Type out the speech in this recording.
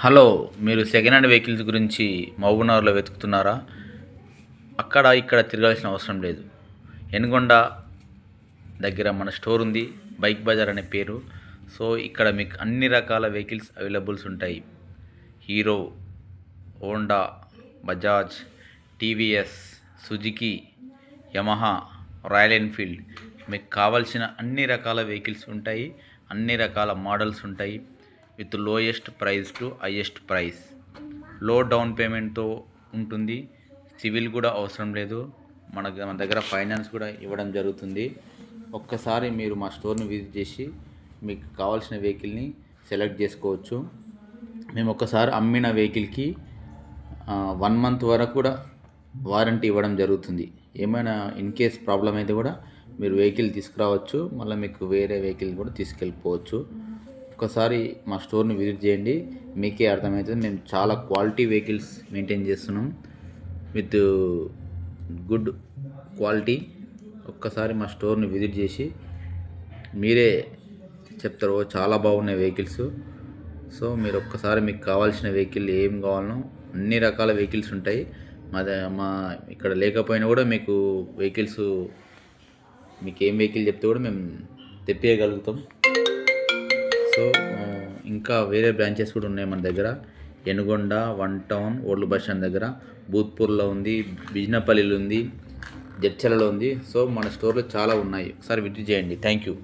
Hello, మీరు second hand vehicles గురించి మహబూబ్నగర్లో వెతుకుతున్నారా? అక్కడ ఇక్కడ తిరగాల్సిన అవసరం లేదు. ఎనుగొండ దగ్గర మన స్టోర్ ఉంది, బైక్ బజార్ అనే పేరు. సో ఇక్కడ మీకు అన్ని రకాల వెహికల్స్ అవైలబుల్స్ ఉంటాయి. Hero, Honda, Bajaj, TVS, Suzuki, Yamaha, royal Enfield, మీకు కావాల్సిన అన్ని రకాల వెహికల్స్ ఉంటాయి. అన్ని రకాల మోడల్స్ ఉంటాయి. With lowest price to highest price. లో డౌన్ పేమెంట్తో ఉంటుంది. సివిల్ కూడా అవసరం లేదు. మన దగ్గర ఫైనాన్స్ కూడా ఇవ్వడం జరుగుతుంది. ఒక్కసారి మీరు మా స్టోర్ని విజిట్ చేసి మీకు కావాల్సిన వెహికల్ని సెలెక్ట్ చేసుకోవచ్చు. మేము ఒక్కసారి అమ్మిన వెహికల్కి 1 month వరకు కూడా వారంటీ ఇవ్వడం జరుగుతుంది. ఏమైనా ఇన్ కేస్ ప్రాబ్లం అయితే కూడా మీరు వెహికల్ తీసుకురావచ్చు, మళ్ళీ మీకు వేరే వెహికల్ కూడా తీసుకెళ్ళిపోవచ్చు. ఒకసారి మా స్టోర్ని విజిట్ చేయండి, మీకే అర్థమవుతుంది. మేము చాలా క్వాలిటీ వెహికల్స్ మెయింటైన్ చేస్తున్నాం విత్ గుడ్ క్వాలిటీ. ఒక్కసారి మా స్టోర్ని విజిట్ చేసి మీరే చెప్తారు చాలా బాగున్నాయి వెహికల్స్. సో మీరు ఒక్కసారి మీకు కావాల్సిన వెహికల్ ఏం కావాలనో అన్ని రకాల వెహికల్స్ ఉంటాయి. మా ఇక్కడ లేకపోయినా కూడా మీకు వెహికల్స్, మీకు ఏం వెహికల్ చెప్తే కూడా మేము తెప్పియగలుగుతాం. సో ఇంకా వేరే బ్రాంచెస్ కూడా ఉన్నాయి మన దగ్గర. Enugonda, 1 Town, old bus stand దగ్గర, భూత్పూర్లో ఉంది, బిజినపల్లిలో ఉంది, జడ్చలలో ఉంది. సో మన స్టోర్లో చాలా ఉన్నాయి. ఒకసారి విజిట్ చేయండి. Thank you.